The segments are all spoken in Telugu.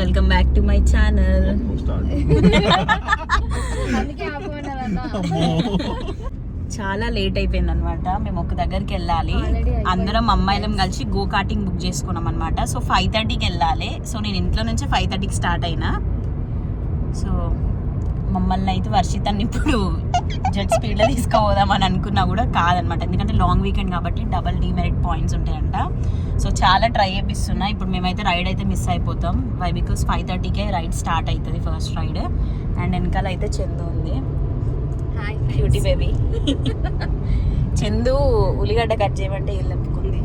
Welcome back to my channel. చాలా లేట్ అయిపోయింది అనమాట. మేము ఒక దగ్గరికి వెళ్ళాలి, అందరం అమ్మాయిలం కలిసి గో కార్టింగ్ బుక్ చేసుకున్నాం అనమాట. సో 5:30కి వెళ్ళాలి. సో నేను ఇంట్లో నుంచి 5:30కి స్టార్ట్ అయినా. సో మమ్మల్ని అయితే వర్షితాన్ని ఇప్పుడు జెట్ స్పీడ్లో తీసుకుపోదామని అనుకున్నా కూడా కాదనమాట, ఎందుకంటే లాంగ్ వీకెండ్ కాబట్టి డబల్ డీమెరిట్ పాయింట్స్ ఉంటాయంట. సో చాలా ట్రై చేపిస్తున్నా. ఇప్పుడు మేమైతే రైడ్ అయితే మిస్ అయిపోతాం. వై బికాస్ 5:30కే రైడ్ స్టార్ట్ అవుతుంది, ఫస్ట్ రైడ్. అండ్ వెనకాల అయితే చందు ఉంది, క్యూటీ బేబీ. చందు ఉల్లిగడ్డ కట్ చేయమంటే ఇల్లు ఒప్పుకుంది.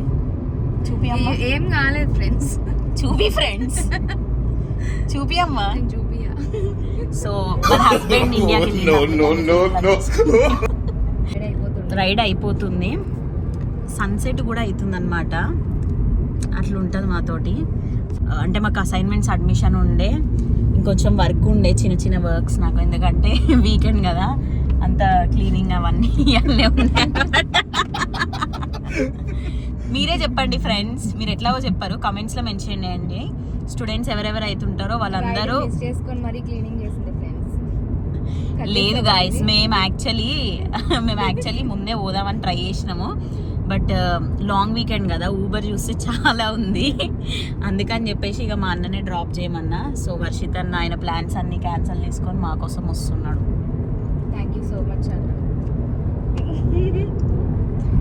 చూపి అమ్మా. ఏం కాలేదు ఫ్రెండ్స్, చూపి ఫ్రెండ్స్, చూపి అమ్మా. సో మన హస్బెండ్ ఇండియాకి రైడ్ అయిపోతుంది, సన్సెట్ కూడా అవుతుంది అనమాట. అట్లా ఉంటుంది మాతోటి. అంటే మాకు అసైన్మెంట్స్ అడ్మిషన్ ఉండే, ఇంకొంచెం వర్క్ ఉండే, చిన్న చిన్న వర్క్స్ నాకు. ఎందుకంటే వీకెండ్ కదా, అంత క్లీనింగ్ అవన్నీ అన్నీ ఉన్నాయి. మీరే చెప్పండి ఫ్రెండ్స్, మీరు ఎట్లాగో చెప్పారు కమెంట్స్లో మెన్షన్ చేయండి. స్టూడెంట్స్ ఎవరెవరు అవుతుంటారో వాళ్ళందరూ. లేదు గాయస్, మేము యాక్చువల్లీ ముందే పోదామని ట్రై చేసినాము. బట్ లాంగ్ వీకెండ్ కదా, ఊబర్ చూస్తే చాలా ఉంది, అందుకని చెప్పేసి ఇక మా అన్ననే డ్రాప్ చేయమన్నా. సో వర్షిత్ అన్న ఆయన ప్లాన్స్ అన్ని క్యాన్సిల్ చేసుకొని మా కోసం వస్తున్నాడు. థ్యాంక్ యూ సో మచ్ అన్న.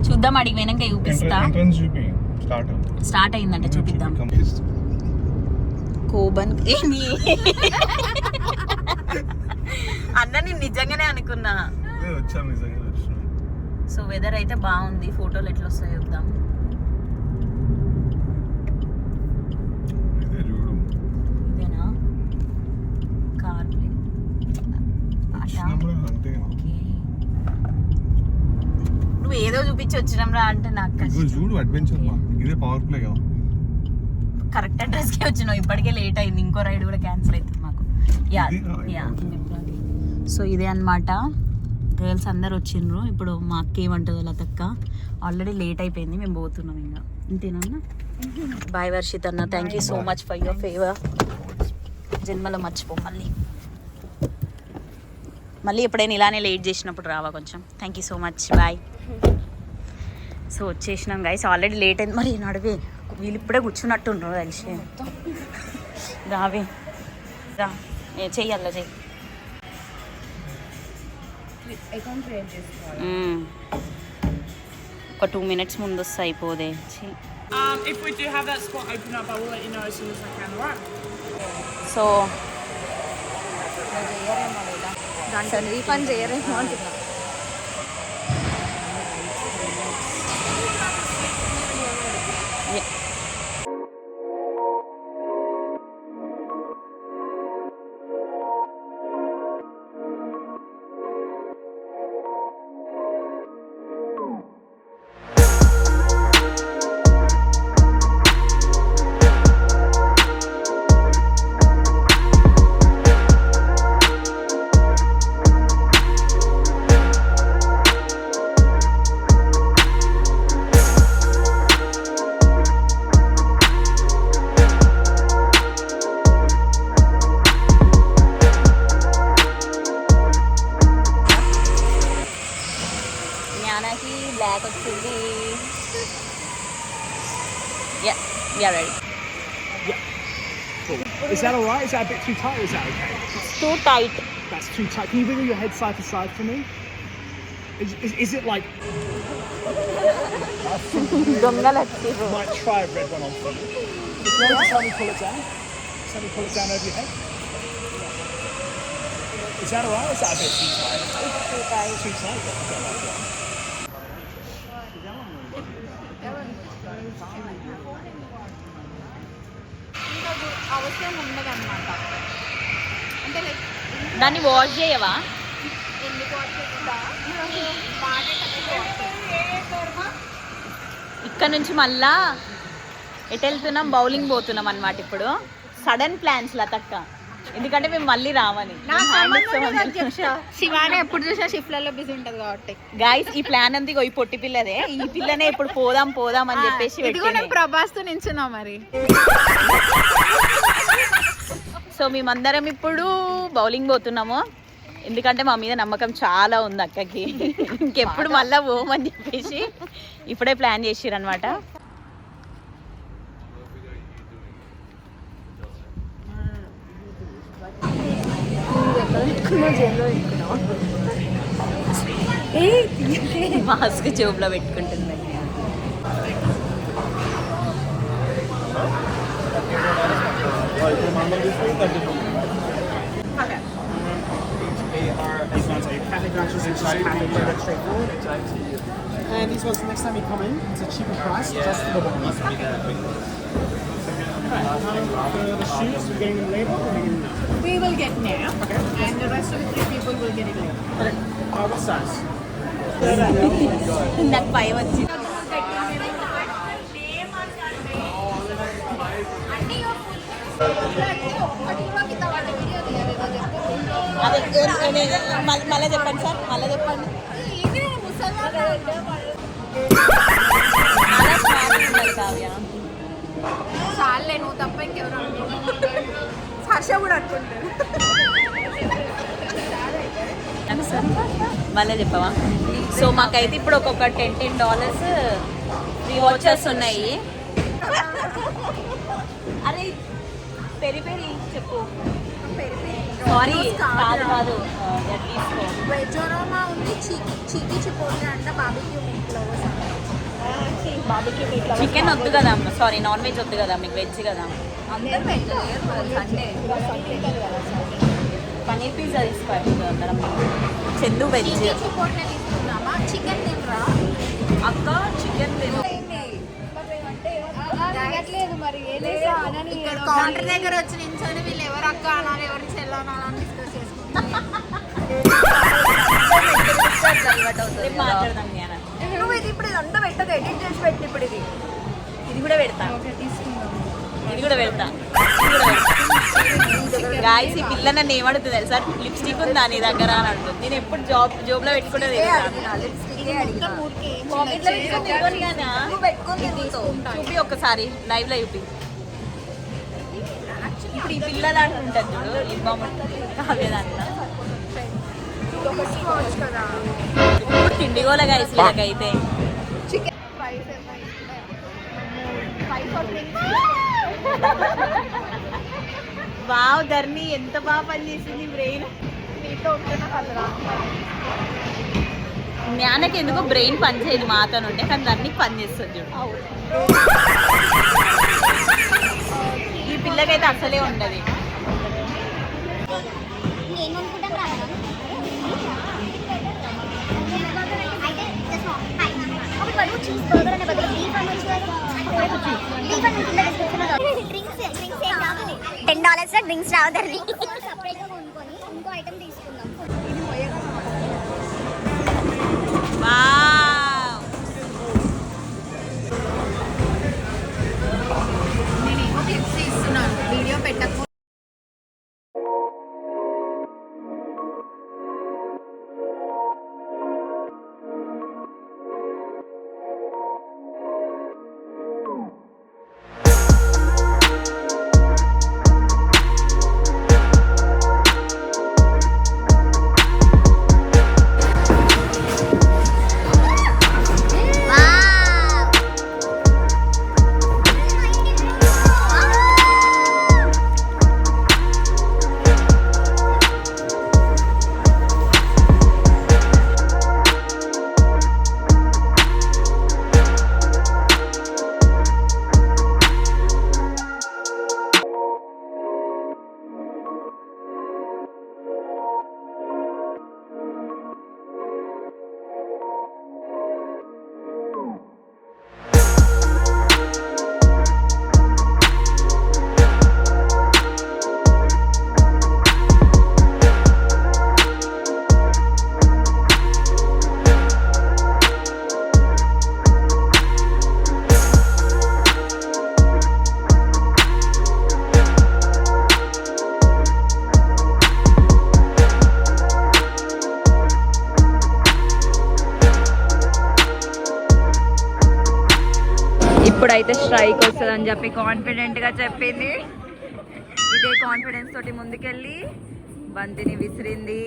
చూద్దాం, అడిగి వెనక చూపిస్తా. స్టార్ట్ అయిందంటే చూపిద్దాం. కోబన్ ఏంది అన్న, నేను నిజంగానే అనుకున్నా. సో వెదర్ అయితే బాగుంది, ఫోటోలు ఎట్లా వస్తాయో చూద్దాం. ఇదేనా కార్ ప్లే? నువ్వు ఏదో చూపించి వచ్చినాం రా అంటే నాకు కరెక్ట్ అడ్రస్ కి వచ్చినావు. ఇప్పటికే లేట్ అయింది, ఇంకో రైడ్ కూడా క్యాన్సిల్ అవుతుంది మాకు. సో ఇదే అన్నమాట, గర్ల్స్ అందరు వచ్చిండ్రు. ఇప్పుడు మా అక్క ఏమంటుందో లతక్క, ఆల్రెడీ లేట్ అయిపోయింది, మేము పోతున్నాం. ఇంకా ఇంతేనన్నా. బాయ్ వర్షిత్ అన్న, thank you so much for your favour. జన్మలో మర్చిపో మళ్ళీ ఎప్పుడైనా ఇలానే లేట్ చేసినప్పుడు రావా కొంచెం. Thank you so much, bye. So వచ్చేసినాం గైస్, ఆల్రెడీ లేట్ అయింది. మరి నడివే, వీళ్ళు ఇప్పుడే కూర్చున్నట్టుండ్రు కలిసి. రావే రా, చెయ్యాల చెయ్యి. ఒక 2 minutes ముందు వస్తే అయిపోదే. సో దాంట్లో రీఫండ్ చేయరేమో అంటున్నా. బ్లాక్ వచ్చింది. Yeah, we are ready. Yeah. Is that all right? Is that a bit too tight or is that okay? It's too tight. That's too tight. Can you wiggle your head side to side for me? Is it like... Might try a red one on for me. If you want to tell me pull it down. Just let me pull it down over your head. Is that all right or is that a bit too tight? It's too tight. Too tight? Okay, like that. అవసరం ఉండదన్నమాట. అంటే లైక్ దాన్ని వాష్ చేయవా? ఎందుకు వాష్ చేస్తా? ఇక్కడ నుంచి మళ్ళా ఎటు వెళ్తున్నాం, బౌలింగ్ పోతున్నాం అన్నమాట. ఇప్పుడు సడన్ ప్లాన్స్ లతక్క, ఎందుకంటే మేము మళ్ళీ రావాలి. శివానే ఎప్పుడు చూసినా షిఫ్ట్లలో బిజీ ఉంటది కాబట్టి గైస్ ఈ ప్లాన్ అంతా ఈ పొట్టి పిల్లదే. ఈ పిల్లనే ఇప్పుడు పోదాం అని చెప్పేసి ప్రభాస్ తో నించున్నాం. మరి సో మేమందరం ఇప్పుడు బౌలింగ్ పోతున్నాము, ఎందుకంటే మా మీద నమ్మకం చాలా ఉంది అక్కకి. ఇంకెప్పుడు మళ్ళీ పోమని చెప్పేసి ఇప్పుడే ప్లాన్ చేసిరనమాట. మాస్క్ జోబులో పెట్టుకుంటుంది. These ones are your cafe glasses, it's just cafe product straightforward. And these ones, next time you come in, it's a cheaper price, just for the bonus. For the shoes, we're getting them later or we're getting them now? We will get now. Okay. And the rest of the 3 people will get it later. Okay. What size? నాకు భయం వచ్చింది. అదే మళ్ళీ చెప్పండి సార్, మళ్ళీ చెప్పండి. కావ్య చాలే, నువ్వు తప్ప ఇంకెవరు హర్ష కూడా అనుకుంటారు. మళ్ళీ చెప్పవా? సో మాకైతే ఇప్పుడు ఒక్కొక్క $10 ఫ్రీ వాచర్స్ ఉన్నాయి. అరే పెరి పెరి చెప్పు. సారీ కాదు కాదు, తీసుకో. వెజోరోమా ఉంది, చీకి చిపోట్లే అంట, బాబీక్యూ మీట్ ఫ్లవర్స్ చికెన్ వద్దు కదా, సారీ నాన్ వెజ్ వద్దు కదా, మీకు వెజ్ కదా. అందరూ వెజ్ సండే పన్నీర్ పిజ్జా తీసుకోవాలి అందరం. చందు వెజ్. చిపోట్లే తీసుకున్నామా? చికెన్ తినరా అక్క? చికెన్ తిను. ఇక్కడ కౌంటర్ దగ్గర వచ్చి నించొని వీళ్ళు ఎవరు అక్క అనాలి, ఎవరు చెల్ల అనాలని డిస్కస్ చేసుకుంటాం. మాట్లాడదాం. నువ్వు ఇది ఇప్పుడు ఇదంతా పెట్టదు, ఎడిట్ చేసి పెట్టి ఇప్పుడు ఇది కూడా పెడతా, తీసుకుందాం. ఇది కూడా పెడతా. గాయస్ ఈ పిల్ల నన్ను ఏమడుతుంది తెలుసా, లిప్స్టిక్ ఉందా నీ దగ్గర అని అడుగుతుంది. నేను ఎప్పుడు జోబ్లో పెట్టుకునేది చూపి ఒక్కసారి లైవ్ లో చూపి. ఇప్పుడు ఈ పిల్ల దాంట్లో ఉంటుంది చూడు, లిప్ బామ్ ఉంటుంది కావ్య దాంట్లో. ఇప్పుడు తిండిగోల గాయస్ వీళ్ళకైతే. వావ్ ధర్ని ఎంత బాగా పనిచేసింది బ్రెయిన్. జ్ఞానకి ఎందుకో బ్రెయిన్ పనిచేయదు మాతో ఉంటే, కానీ ధర్నికి పనిచేస్తుంది చూడు. ఈ పిల్లకైతే అసలే ఉండదు. $10 డ్రింక్స్ రావద్దండి. సపరేట్గా కొనుక్కొని ఇంకో ఐటమ్ తీసుకుందాం. నేనేమో క్లిప్స్ ఇస్తున్నాను, వీడియో పెట్టకు. ఇప్పుడైతే స్ట్రైక్ వస్తుంది అని చెప్పి కాన్ఫిడెంట్ గా చెప్పింది. ఇదే కాన్ఫిడెన్స్ తోటి ముందుకెళ్ళి బంతిని విసిరింది.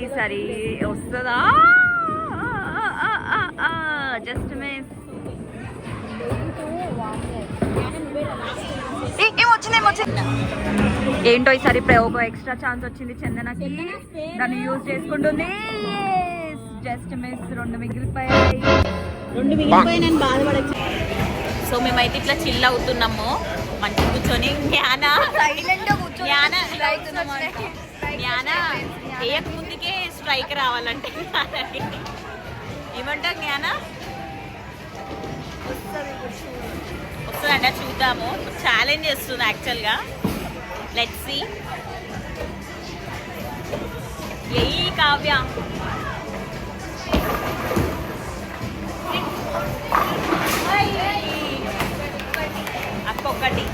ఈసారి వస్తుందా? Just miss. ఏంటో ఈసారి ఒక ఎక్స్ట్రా ఛాన్స్ వచ్చింది చందనకి, దాన్ని యూజ్ చేసుకుంటుంది. Just miss. 2 మిగిలిపోయాయి. 2 మిగిలిపోయి నేను బాధపడచ్చు. సో మేమైతే ఇట్లా చిల్ అవుతున్నాము మంచి కూర్చొని. జ్ఞాన ఏక ముందుకే స్ట్రైక్ రావాలంటే ఏమంటా జ్ఞాన వస్తుందంట. చూద్దాము. ఛాలెంజ్ చేస్తుంది యాక్చువల్గా. Let's see. ఏ కావ్య అక్కొక్కటి